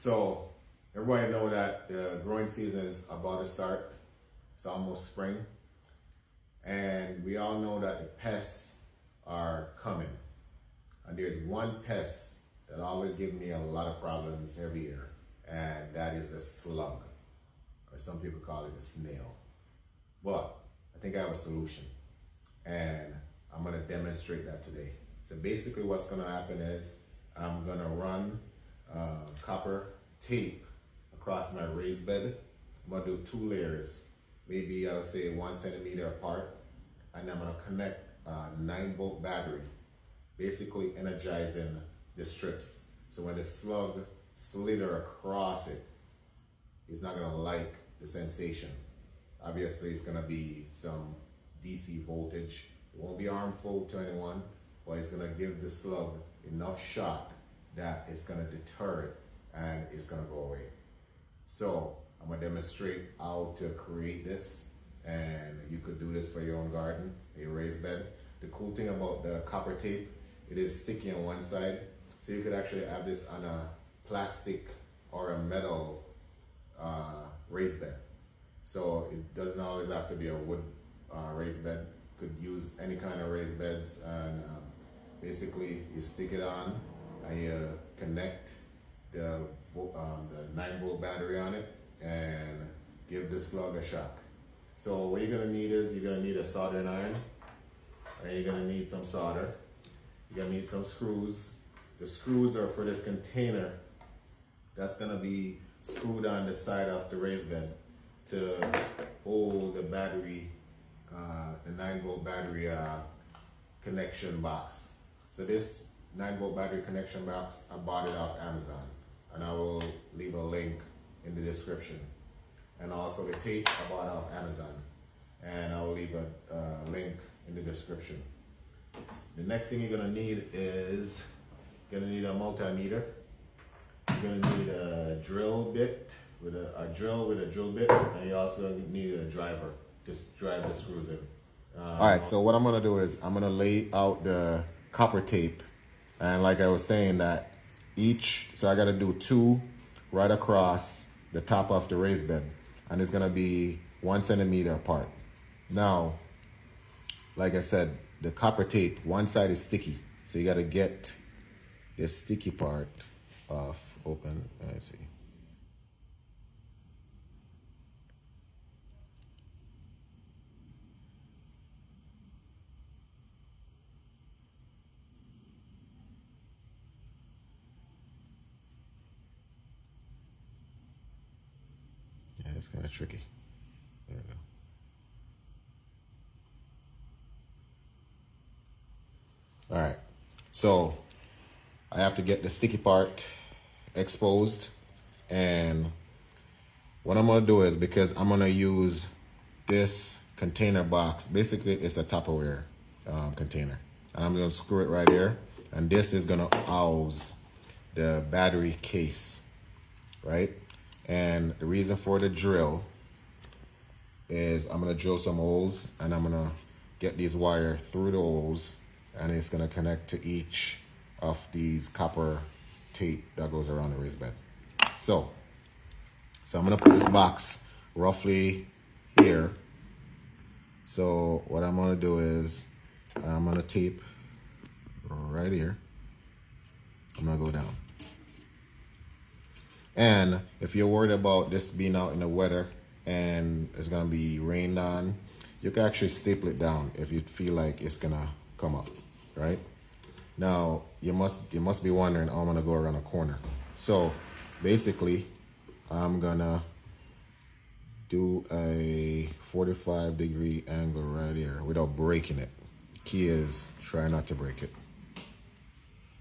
So everybody know that the growing season is about to start. It's almost spring. And we all know that the pests are coming. And there's one pest that always gives me a lot of problems every year. And that is the slug. Or some people call it a snail. But I think I have a solution. And I'm gonna demonstrate that today. So basically what's gonna happen is I'm gonna run copper tape across my raised bed. I'm gonna do 2 layers, maybe I'll say 1 centimeter apart, and I'm gonna connect a 9-volt battery, basically energizing the strips. So when the slug slither across it, it's not gonna like the sensation. Obviously it's gonna be some DC voltage. It won't be harmful to anyone, but it's gonna give the slug enough shock that it's gonna deter it and it's gonna go away. So I'm gonna demonstrate how to create this, and you could do this for your own garden, a raised bed. The cool thing about the copper tape, it is sticky on one side, so you could actually have this on a plastic or a metal raised bed. So it doesn't always have to be a wood raised bed. You could use any kind of raised beds, and basically you stick it on and you connect the 9-volt battery on it and give the slug a shock. So what you're gonna need is you're gonna need a soldering iron, and you're gonna need some solder. You're gonna need some screws. The screws are for this container that's gonna be screwed on the side of the raised bed to hold the battery, the 9-volt battery connection box. So this 9-volt battery connection box, I bought it off Amazon, and I will leave a link in the description. And also the tape I bought off Amazon, and I will leave a link in the description. The next thing you're gonna need is you're gonna need a multimeter. You're gonna need a drill bit with a drill bit, and you also need a driver to drive the screws in. All right, so what I'm gonna do is I'm gonna lay out the copper tape, and like I was saying that so I gotta do 2 right across the top of the raised bed, and it's gonna be 1 centimeter apart. Now, like I said, the copper tape, one side is sticky, so you gotta get this sticky part off, open, let's see. Yeah, it's kind of tricky. There we go. All right, so I have to get the sticky part exposed, and what I'm gonna do is, because I'm gonna use this container box, basically it's a Tupperware container, and I'm gonna screw it right here, and this is gonna house the battery case, right? And the reason for the drill is I'm gonna drill some holes, and I'm gonna get these wire through the holes, and it's gonna connect to each of these copper tape that goes around the raised bed. So I'm gonna put this box roughly here. So what I'm gonna do is I'm gonna tape right here. I'm gonna go down. And if you're worried about this being out in the weather and it's gonna be rained on, you can actually staple it down if you feel like it's gonna come up, right? Now you must be wondering, oh, I'm gonna go around a corner. So basically, I'm gonna do a 45-degree angle right here without breaking it. Key is try not to break it.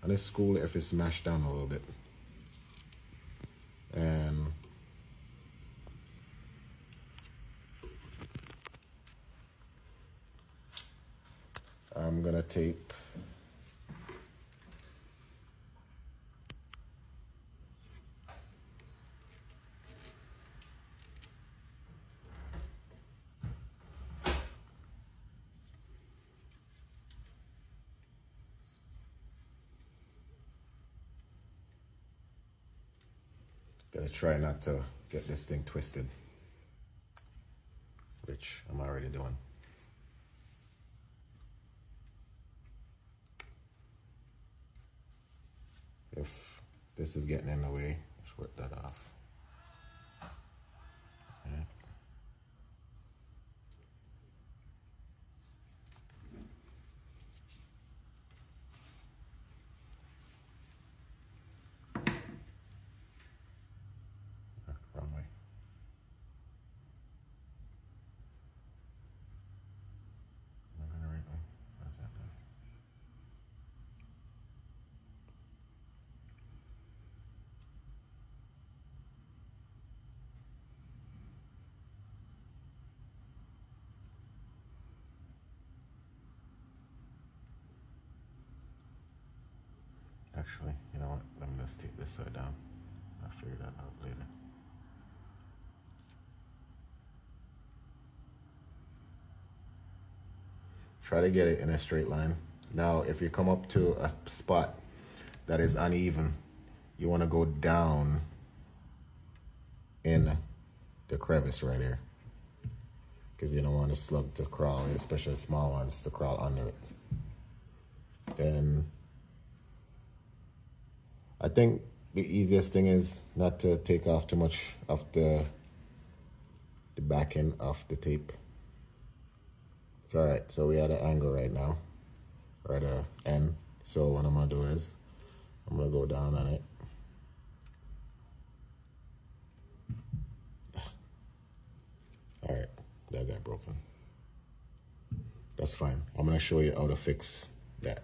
And it's cool if it's mashed down a little bit. And I'm gonna tape Gotta try not to get this thing twisted, which I'm already doing. If this is getting in the way, just work that off. Okay. Wrong way. Am I going the right way? How's that done? Actually, you know what? Let me just take this side down. I'll figure that out later. Try to get it in a straight line. Now, if you come up to a spot that is uneven, you want to go down in the crevice right here, because you don't want the slug to crawl, especially small ones, to crawl under it. Then I think the easiest thing is not to take off too much of the back end of the tape. It's all right. So we at an angle right now, or at a end. So what I'm gonna do is I'm gonna go down on it. All right, that got broken. That's fine. I'm gonna show you how to fix that.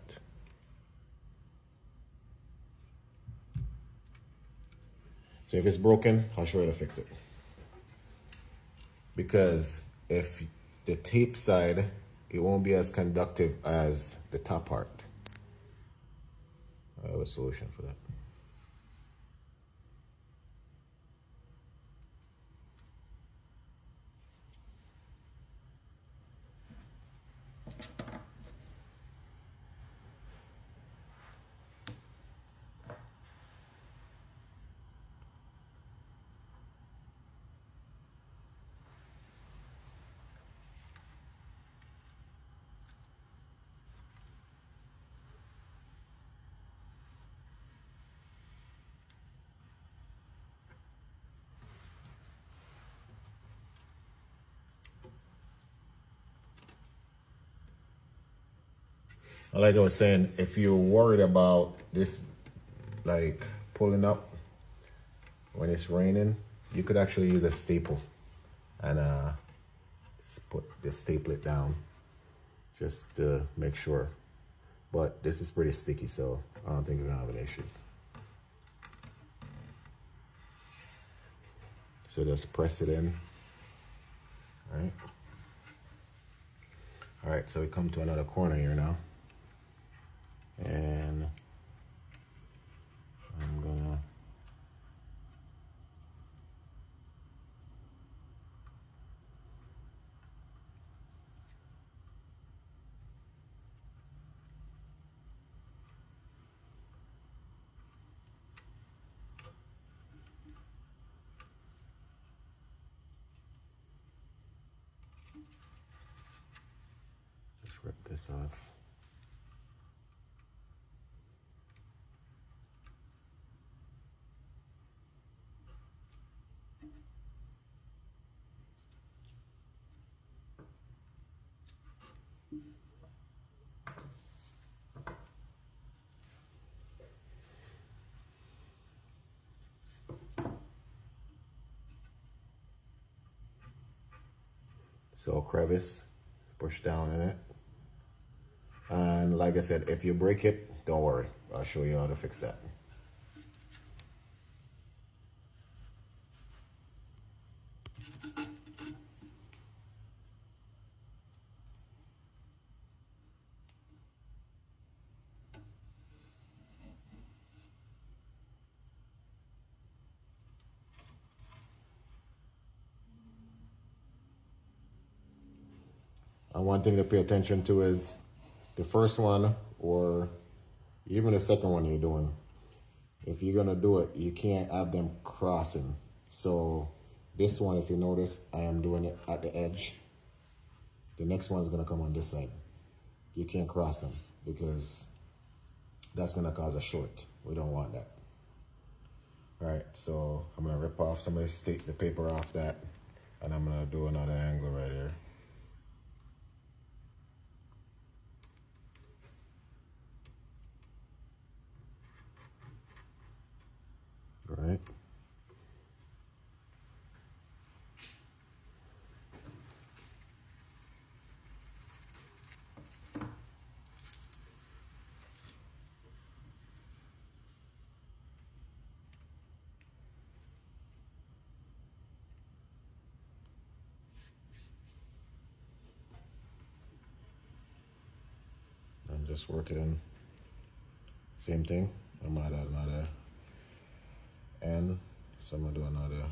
So if it's broken, I'll show you how to fix it. Because if the tape side, it won't be as conductive as the top part. I have a solution for that. Like I was saying, if you're worried about this, like pulling up when it's raining, you could actually use a staple and just staple it down just to make sure. But this is pretty sticky, so I don't think you're gonna have any issues. So just press it in. All right. All right, so we come to another corner here now. And I'm gonna just rip this off. So crevice, push down in it. And like I said, if you break it, don't worry. I'll show you how to fix that. And one thing to pay attention to is the first one, or even the second one you're doing, if you're gonna do it, you can't have them crossing. So this one, if you notice, I am doing it at the edge. The next one's gonna come on this side. You can't cross them because that's gonna cause a short. We don't want that. All right, so I'm gonna rip off some of this, take the paper off that, and I'm gonna do another angle right here. All right. I'm just working. Same thing. I'm gonna add another end. So I'm gonna do another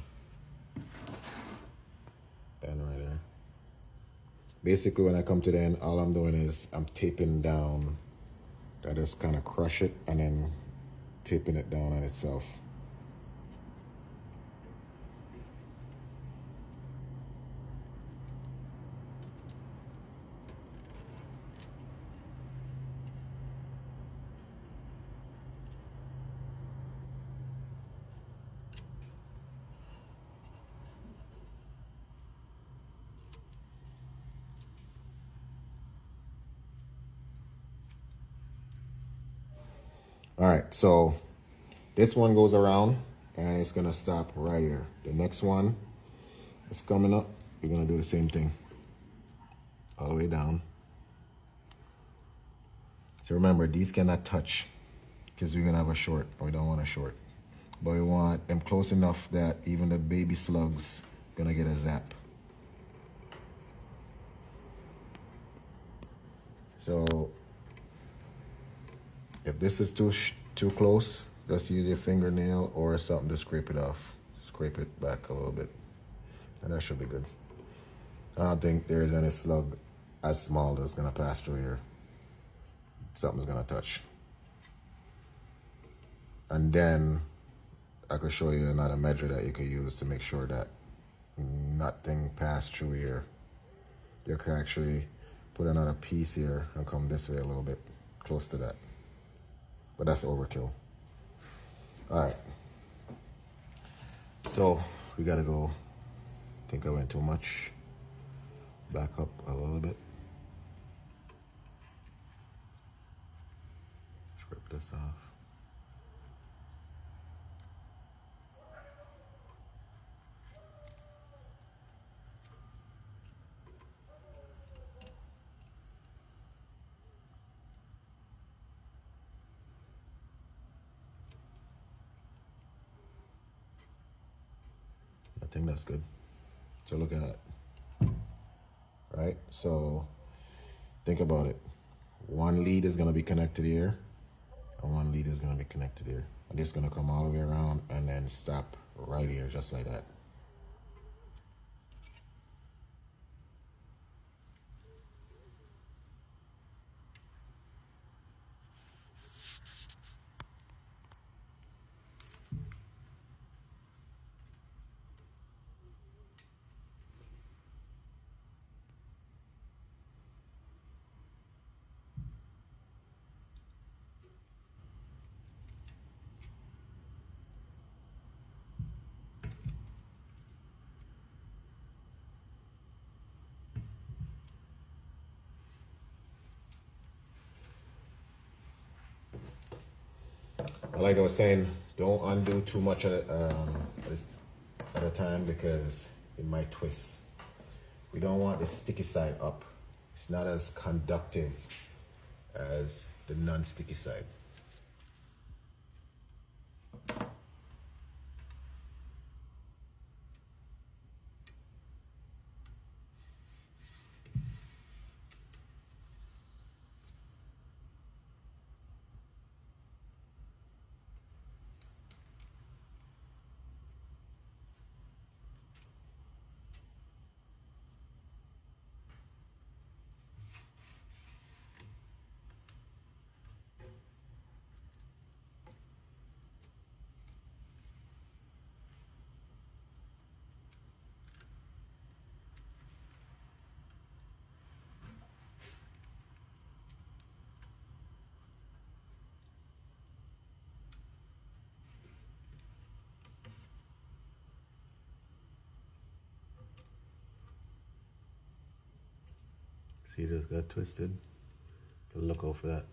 end right here. Basically, when I come to the end, all I'm doing is I'm taping down. I just kind of crush it and then taping it down on itself. All right, so this one goes around and it's gonna stop right here. The next one is coming up. You're gonna do the same thing all the way down. So remember, these cannot touch because we're gonna have a short. We don't want a short, but we want them close enough that even the baby slugs gonna get a zap. So if this is too close, just use your fingernail or something to scrape it off. Scrape it back a little bit, and that should be good. I don't think there is any slug as small that's gonna pass through here. Something's gonna touch. And then I could show you another measure that you could use to make sure that nothing passed through here. You could actually put another piece here and come this way a little bit, close to that. But that's overkill. All right. So we gotta go. I think I went too much. Back up a little bit. Scrape this off. I think that's good. So look at that. Right? So think about it. One lead is gonna be connected here, and one lead is gonna be connected here. And this is gonna come all the way around and then stop right here, just like that. Like I was saying, don't undo too much at a time because it might twist. We don't want the sticky side up. It's not as conductive as the non-sticky side. See, this got twisted. So look out for that.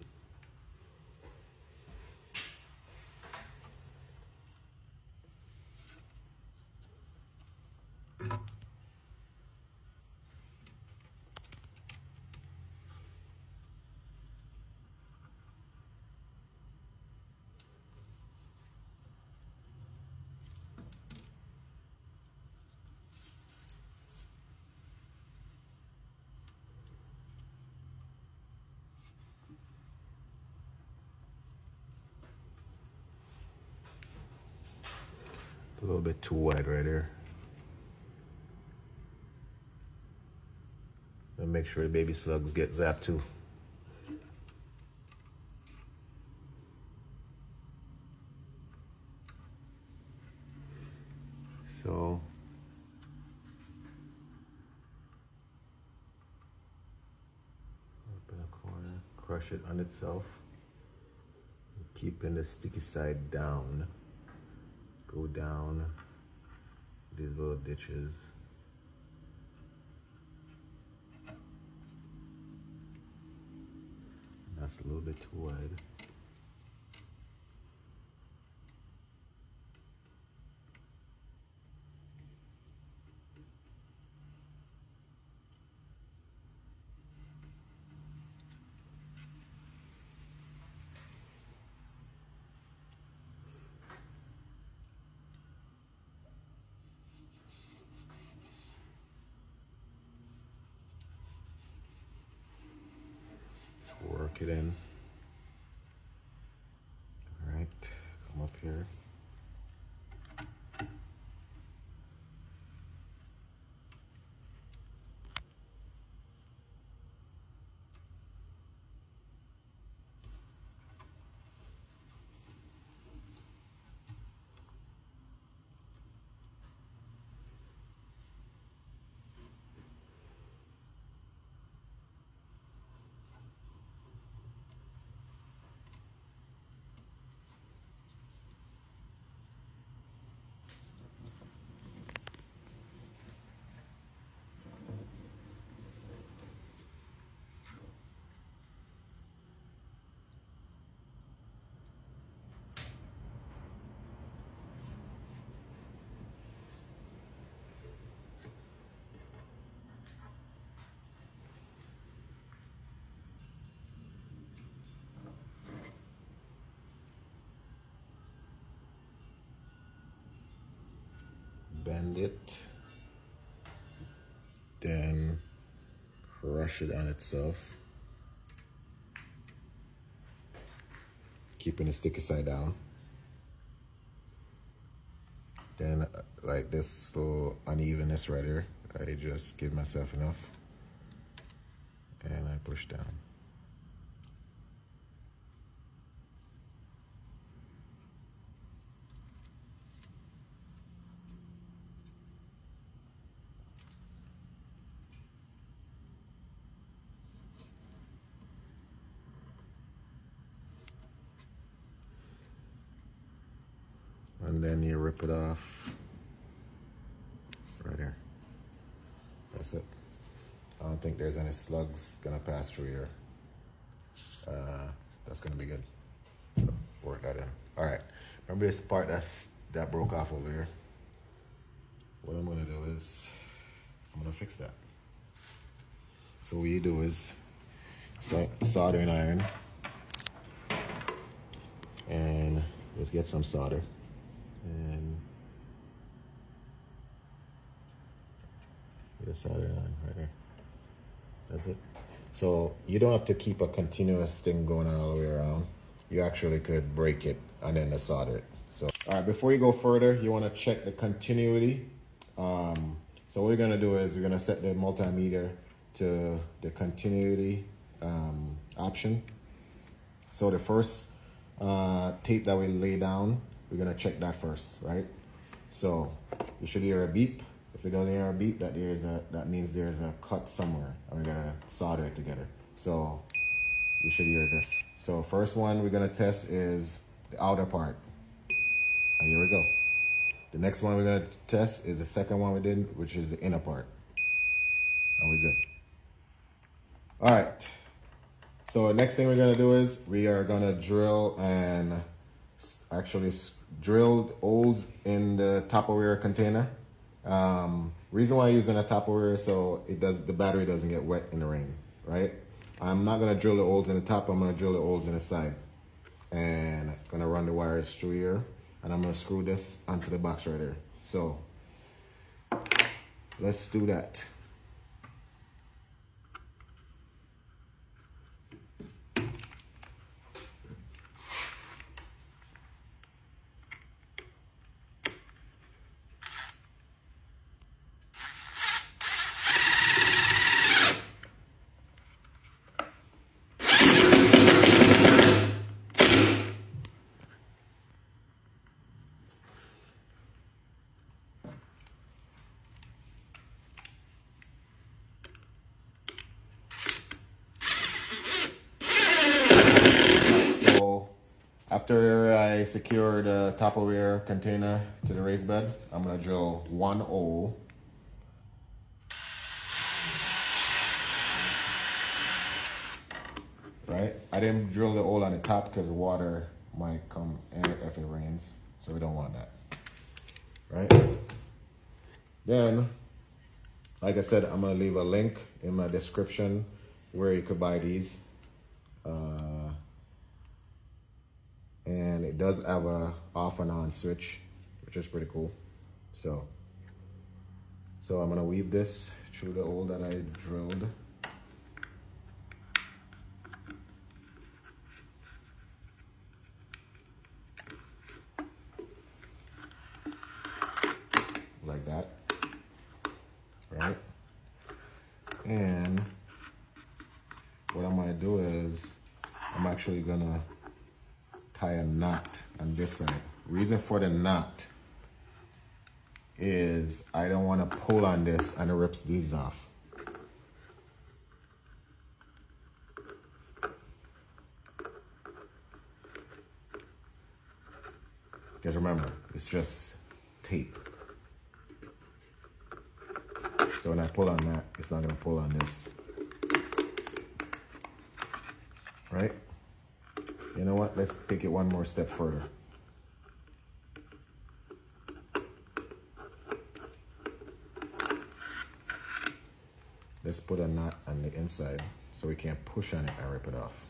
A little bit too wide right here. And make sure the baby slugs get zapped too. So up in a corner, crush it on itself. Keeping the sticky side down. Go down these little ditches. That's a little bit too wide. Work it in. All right, come up here. Bend it, then crush it on itself, keeping the sticky side down. Then like this little unevenness right here, I just give myself enough and I push down. And then you rip it off right here. That's it. I don't think there's any slugs gonna pass through here. That's gonna be good. So work that in. All right. Remember this part that broke off over here? What I'm gonna do is I'm gonna fix that. So what you do is soldering iron, and let's get some solder. And get a soldering iron right there. That's it. So you don't have to keep a continuous thing going on all the way around. You actually could break it and then solder it. So, all right, before you go further, you want to check the continuity. So what we're gonna do is we're gonna set the multimeter to the continuity option. So the first tape that we lay down, we're gonna check that first, right? So you should hear a beep. If it doesn't hear a beep, that means there's a cut somewhere, and we're gonna solder it together. So you should hear this. So first one we're gonna test is the outer part. And here we go. The next one we're gonna test is the second one we did, which is the inner part. And we're good. All right. So the next thing we're gonna do is we are gonna drill and actually drill holes in the Tupperware container. Reason why I'm using a Tupperware so the battery doesn't get wet in the rain, right? I'm not gonna drill the holes in the top. I'm gonna drill the holes in the side, and gonna run the wires through here, and I'm gonna screw this onto the box right here. So let's do that. After I secure the Tupperware container to the raised bed, I'm gonna drill one hole. Right? I didn't drill the hole on the top because the water might come in if it rains, so we don't want that. Right? Then, like I said, I'm gonna leave a link in my description where you could buy these. And it does have a off and on switch, which is pretty cool. So I'm gonna weave this through the hole that I drilled. Like that, right? And what I'm gonna do is I'm actually gonna tie a knot on this side. Reason for the knot is I don't want to pull on this and it rips these off. Because remember, it's just tape. So when I pull on that, it's not going to pull on this. Right? You know what? Let's take it one more step further. Let's put a knot on the inside so we can't push on it and rip it off.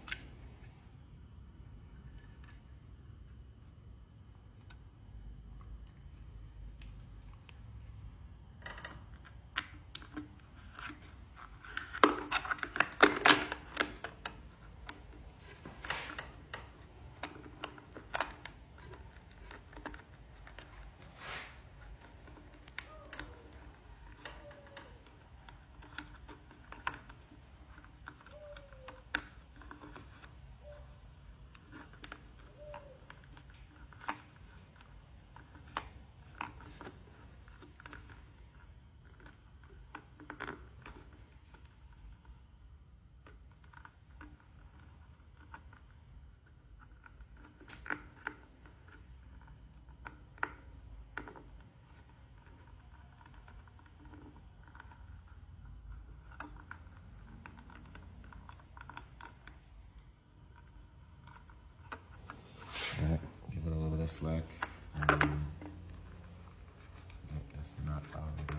All right, give it a little bit of slack. Get this knot out of there.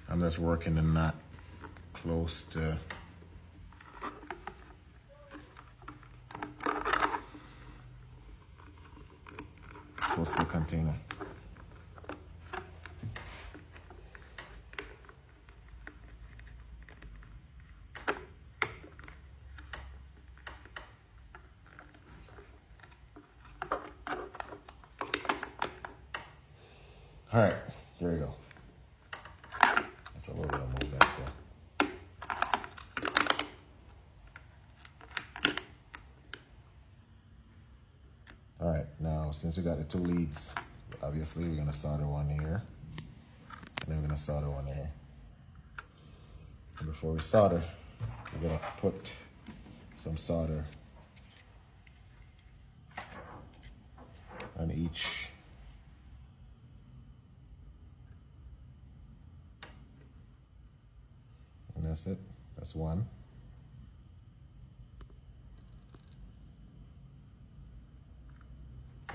I'm just working the knot close to the container. All right, here we go. That's a little bit of movement there. All right, now since we got the two leads, obviously we're gonna solder one here, and then we're gonna solder one here. And before we solder, we're gonna put some solder on each. And that's it. That's one.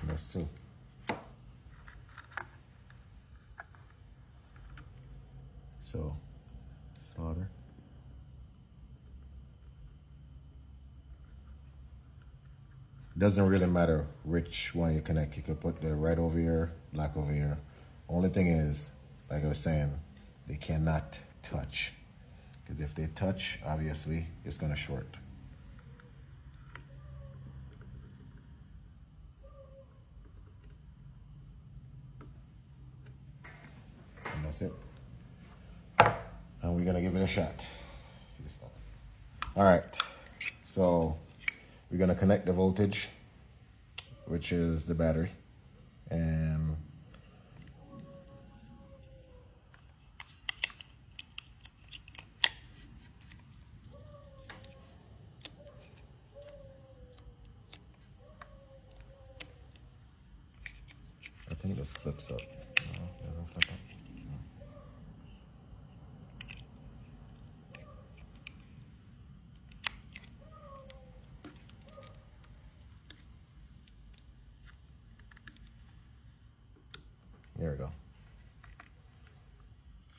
And that's two. So, solder. Doesn't really matter which one you connect. You could put the red over here, black over here. Only thing is, like I was saying, they cannot touch. Because if they touch, obviously, it's gonna short. And that's it. And we're gonna give it a shot. All right, so we're gonna connect the voltage, which is the battery, and I think this flips up. No, it doesn't flip up. No. There we go.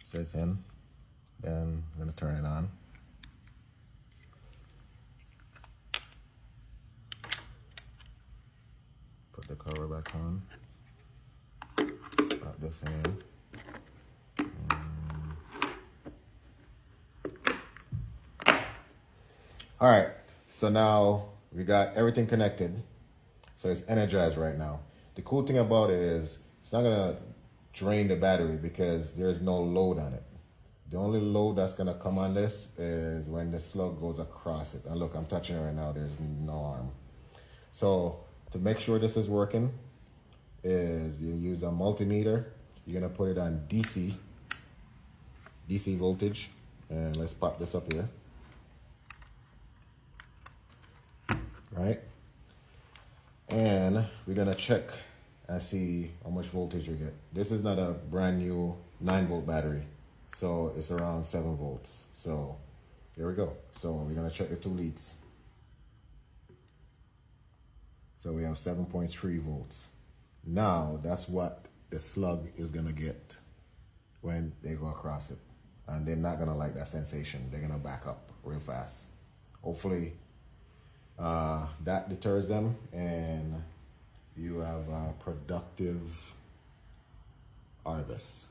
So it's in. Then I'm gonna turn it on. Put the cover back on. Pop this in. All right, so now we got everything connected. So it's energized right now. The cool thing about it is it's not gonna drain the battery because there's no load on it. The only load that's gonna come on this is when the slug goes across it. And look, I'm touching it right now, there's no arm. So to make sure this is working is you use a multimeter. You're gonna put it on DC voltage. And let's pop this up here. Right? And we're gonna check and see how much voltage we get. This is not a brand new 9-volt battery, so it's around 7 volts. So here we go. So we're gonna check the 2 leads. So we have 7.3 volts. Now that's what the slug is gonna get when they go across it. And they're not gonna like that sensation. They're gonna back up real fast. Hopefully that deters them and you have a productive harvest.